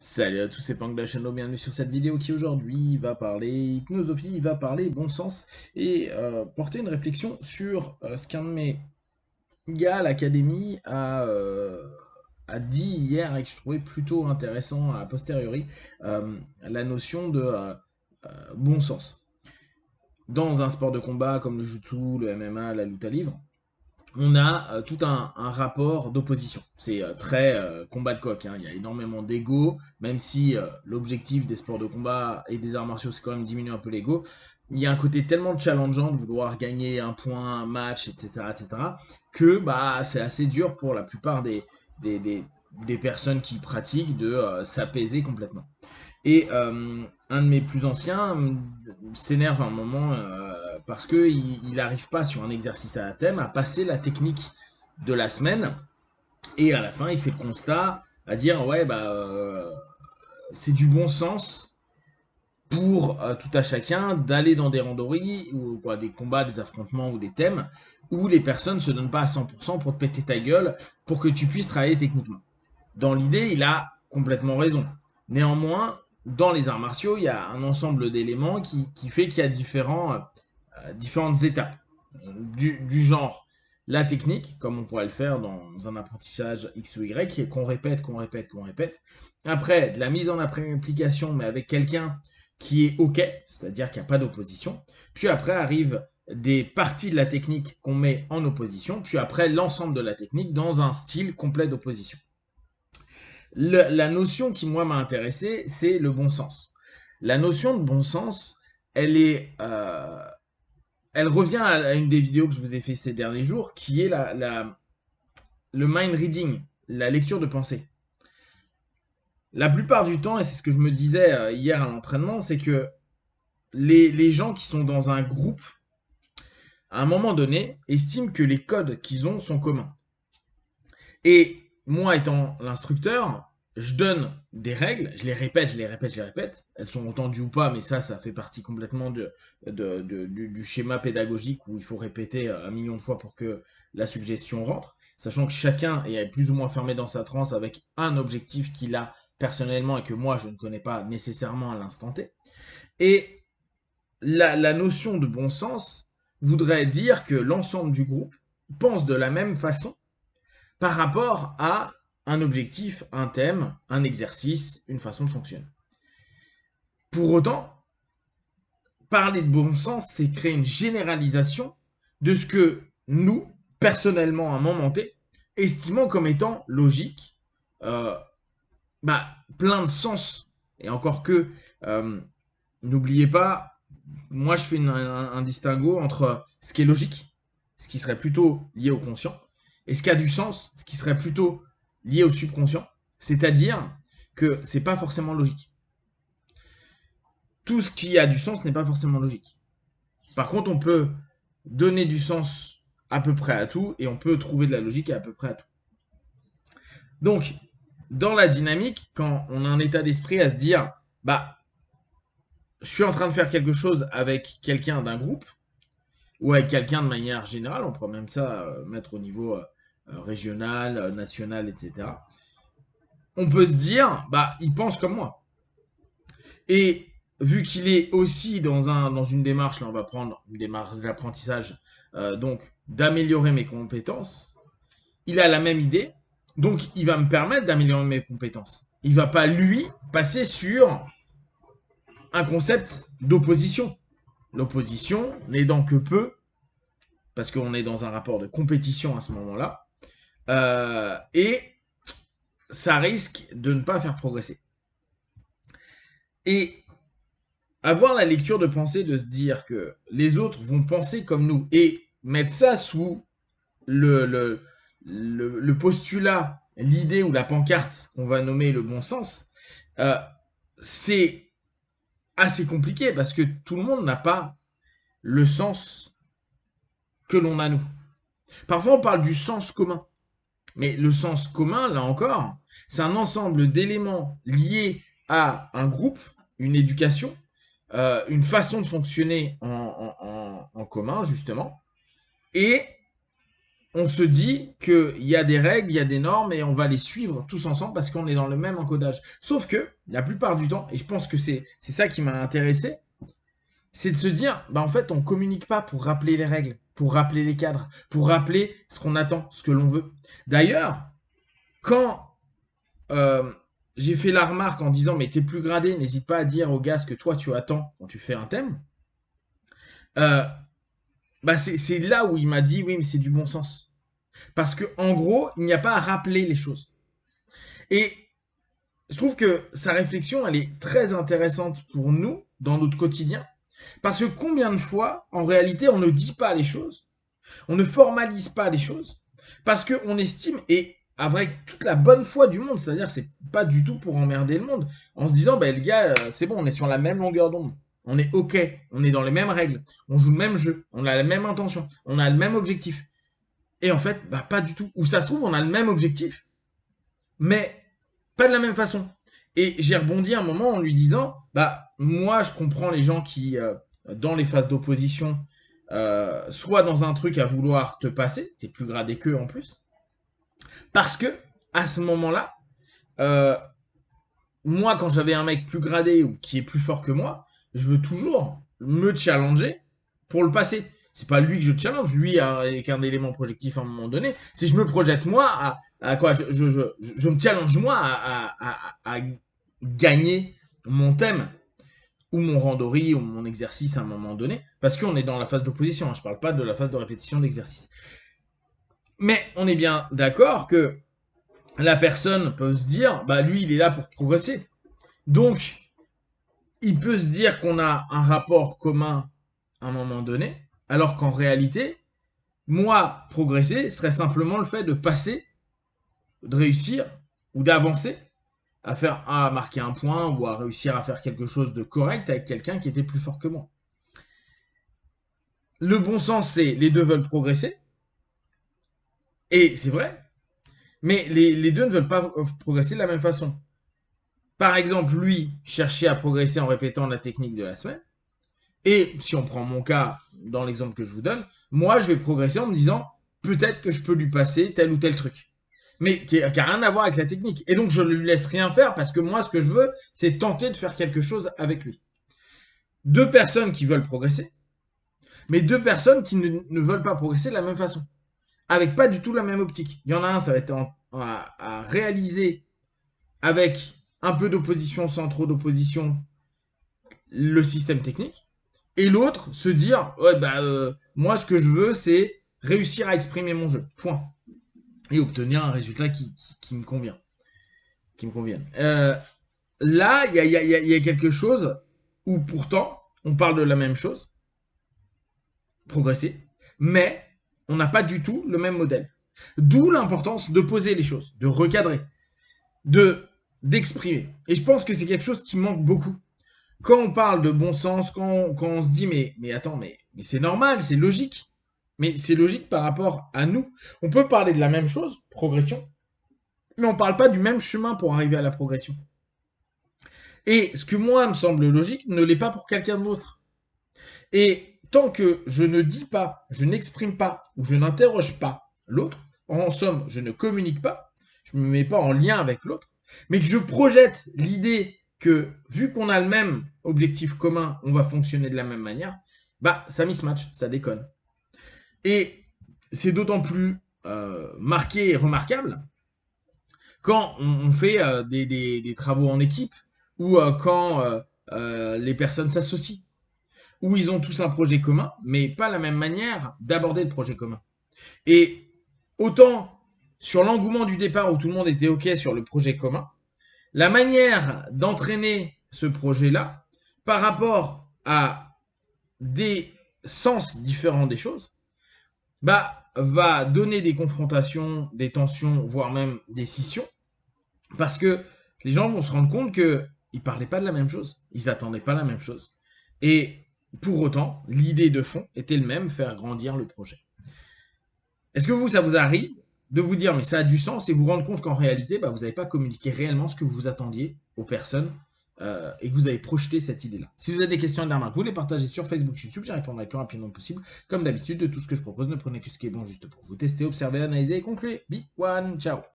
Salut à tous, c'est Pang de la chaîne, bienvenue sur cette vidéo qui aujourd'hui va parler hypnosophie, va parler bon sens et porter une réflexion sur ce qu'un de mes gars à l'académie a dit hier et que je trouvais plutôt intéressant a posteriori, la notion de bon sens. Dans un sport de combat comme le jiu-jitsu, le MMA, la lutte à livre, on a tout un rapport d'opposition. C'est très combat de coq, hein. Il y a énormément d'ego, même si l'objectif des sports de combat et des arts martiaux, c'est quand même diminuer un peu l'ego. Il y a un côté tellement challengeant de vouloir gagner un point, un match, etc., que bah, c'est assez dur pour la plupart des, des, des personnes qui pratiquent de s'apaiser complètement. Et un de mes plus anciens s'énerve à un moment parce qu'il n'arrive pas sur un exercice à thème à passer la technique de la semaine. Et à la fin, il fait le constat à dire ouais, bah, c'est du bon sens pour tout à chacun d'aller dans des randonnées ou quoi, des combats, des affrontements ou des thèmes où les personnes se donnent pas à 100% pour te péter ta gueule pour que tu puisses travailler techniquement. Dans l'idée, il a complètement raison. Néanmoins, dans les arts martiaux, il y a un ensemble d'éléments qui fait qu'il y a différentes étapes du genre la technique, comme on pourrait le faire dans un apprentissage X ou Y, qui est qu'on répète, qu'on répète, qu'on répète. Après, de la mise en application, mais avec quelqu'un qui est OK, c'est-à-dire qu'il n'y a pas d'opposition. Puis après arrivent des parties de la technique qu'on met en opposition, puis après l'ensemble de la technique dans un style complet d'opposition. La notion qui, moi, m'a intéressé, c'est le bon sens. La notion de bon sens, elle revient à une des vidéos que je vous ai fait ces derniers jours, qui est le mind reading, la lecture de pensée. La plupart du temps, et c'est ce que je me disais hier à l'entraînement, c'est que les gens qui sont dans un groupe, à un moment donné, estiment que les codes qu'ils ont sont communs. Et moi, étant l'instructeur, je donne des règles, je les répète, je les répète, je les répète. Elles sont entendues ou pas, mais ça fait partie complètement du schéma pédagogique où il faut répéter un million de fois pour que la suggestion rentre. Sachant que chacun est plus ou moins fermé dans sa transe avec un objectif qu'il a personnellement et que moi, je ne connais pas nécessairement à l'instant T. Et la notion de bon sens voudrait dire que l'ensemble du groupe pense de la même façon par rapport à un objectif, un thème, un exercice, une façon de fonctionner. Pour autant, parler de bon sens, c'est créer une généralisation de ce que nous, personnellement, à un moment T, estimons comme étant logique, euh, plein de sens. Et encore que, euh, n'oubliez pas, moi je fais un distinguo entre ce qui est logique, ce qui serait plutôt lié au conscient, et ce qui a du sens, ce qui serait plutôt lié au subconscient. C'est-à-dire que c'est pas forcément logique. Tout ce qui a du sens n'est pas forcément logique. Par contre, on peut donner du sens à peu près à tout, et on peut trouver de la logique à peu près à tout. Donc, dans la dynamique, quand on a un état d'esprit à se dire, bah, je suis en train de faire quelque chose avec quelqu'un d'un groupe, ou avec quelqu'un de manière générale, on pourrait même ça mettre au niveau régional, national, etc. On peut se dire, bah, il pense comme moi. Et vu qu'il est aussi dans une démarche, là on va prendre une démarche d'apprentissage, donc d'améliorer mes compétences, il a la même idée, donc il va me permettre d'améliorer mes compétences. Il va pas, lui, passer sur un concept d'opposition. L'opposition n'aidant que peu, parce qu'on est dans un rapport de compétition à ce moment-là, et ça risque de ne pas faire progresser. Et avoir la lecture de pensée de se dire que les autres vont penser comme nous et mettre ça sous le, le, le postulat, l'idée ou la pancarte qu'on va nommer le bon sens, euh, c'est assez compliqué parce que tout le monde n'a pas le sens que l'on a nous. Parfois on parle du sens commun. Mais le sens commun, là encore, c'est un ensemble d'éléments liés à un groupe, une éducation, une façon de fonctionner en commun, justement, et on se dit qu'il y a des règles, il y a des normes et on va les suivre tous ensemble parce qu'on est dans le même encodage. Sauf que la plupart du temps, et je pense que c'est ça qui m'a intéressé, c'est de se dire, bah en fait, on communique pas pour rappeler les règles, pour rappeler les cadres, pour rappeler ce qu'on attend, ce que l'on veut. D'ailleurs, quand euh, j'ai fait la remarque en disant, mais t'es plus gradé, n'hésite pas à dire au gars ce que toi tu attends quand tu fais un thème, euh, bah c'est là où il m'a dit, oui, mais c'est du bon sens. Parce que en gros, il n'y a pas à rappeler les choses. Et je trouve que sa réflexion, elle est très intéressante pour nous, dans notre quotidien. Parce que combien de fois, en réalité, on ne dit pas les choses, on ne formalise pas les choses, parce qu'on estime, et avec toute la bonne foi du monde, c'est-à-dire c'est pas du tout pour emmerder le monde, en se disant, bah, le gars, c'est bon, on est sur la même longueur d'onde, on est OK, on est dans les mêmes règles, on joue le même jeu, on a la même intention, on a le même objectif. Et en fait, bah, pas du tout. Ou ça se trouve, on a le même objectif, mais pas de la même façon. Et j'ai rebondi un moment en lui disant, bah moi je comprends les gens qui, dans les phases d'opposition, soit dans un truc à vouloir te passer, t'es plus gradé qu'eux en plus, parce que à ce moment-là, euh, moi quand j'avais un mec plus gradé ou qui est plus fort que moi, je veux toujours me challenger pour le passer. C'est pas lui que je challenge, lui avec un élément projectif à un moment donné. Si je me projette moi à quoi, je me challenge moi à gagner mon thème ou mon randori ou mon exercice à un moment donné, parce qu'on est dans la phase d'opposition, hein, je parle pas de la phase de répétition d'exercice. Mais on est bien d'accord que la personne peut se dire, bah lui il est là pour progresser. Donc, il peut se dire qu'on a un rapport commun à un moment donné, alors qu'en réalité, moi, progresser serait simplement le fait de passer, de réussir ou d'avancer à marquer un point ou à réussir à faire quelque chose de correct avec quelqu'un qui était plus fort que moi. Le bon sens, c'est les deux veulent progresser, et c'est vrai, mais les deux ne veulent pas progresser de la même façon. Par exemple, lui cherchait à progresser en répétant la technique de la semaine, et si on prend mon cas dans l'exemple que je vous donne, moi je vais progresser en me disant peut-être que je peux lui passer tel ou tel truc. Mais qui n'a rien à voir avec la technique. Et donc je ne lui laisse rien faire parce que moi ce que je veux, c'est tenter de faire quelque chose avec lui. Deux personnes qui veulent progresser, mais deux personnes qui ne veulent pas progresser de la même façon. Avec pas du tout la même optique. Il y en a un, ça va être à réaliser avec un peu d'opposition sans trop d'opposition le système technique. Et l'autre, se dire, ouais, bah, moi, ce que je veux, c'est réussir à exprimer mon jeu. Point. Et obtenir un résultat qui me convient. Qui me convienne. Là, il y a quelque chose où pourtant, on parle de la même chose, progresser, mais on n'a pas du tout le même modèle. D'où l'importance de poser les choses, de recadrer, d'exprimer. Et je pense que c'est quelque chose qui manque beaucoup. Quand on parle de bon sens, quand on se dit mais attends, mais c'est normal, c'est logique. Mais c'est logique par rapport à nous. On peut parler de la même chose, progression, mais on ne parle pas du même chemin pour arriver à la progression. Et ce que moi me semble logique ne l'est pas pour quelqu'un d'autre. Et tant que je ne dis pas, je n'exprime pas ou je n'interroge pas l'autre, en somme, je ne communique pas, je ne me mets pas en lien avec l'autre, mais que je projette l'idée que vu qu'on a le même objectif commun, on va fonctionner de la même manière, bah ça mismatch, ça déconne. Et c'est d'autant plus marqué et remarquable quand on fait des travaux en équipe ou quand les personnes s'associent, où ils ont tous un projet commun, mais pas la même manière d'aborder le projet commun. Et autant sur l'engouement du départ où tout le monde était OK sur le projet commun, la manière d'entraîner ce projet-là par rapport à des sens différents des choses, bah, va donner des confrontations, des tensions, voire même des scissions, parce que les gens vont se rendre compte qu'ils ne parlaient pas de la même chose, ils n'attendaient pas la même chose. Et pour autant, l'idée de fond était le même, faire grandir le projet. Est-ce que vous, ça vous arrive de vous dire, mais ça a du sens, et vous rendre compte qu'en réalité, bah, vous n'avez pas communiqué réellement ce que vous attendiez aux personnes et que vous avez projeté cette idée-là. Si vous avez des questions et des remarques, vous les partagez sur Facebook, YouTube, j'y répondrai le plus rapidement possible. Comme d'habitude, de tout ce que je propose, ne prenez que ce qui est bon juste pour vous tester, observer, analyser et conclure. Be one, ciao.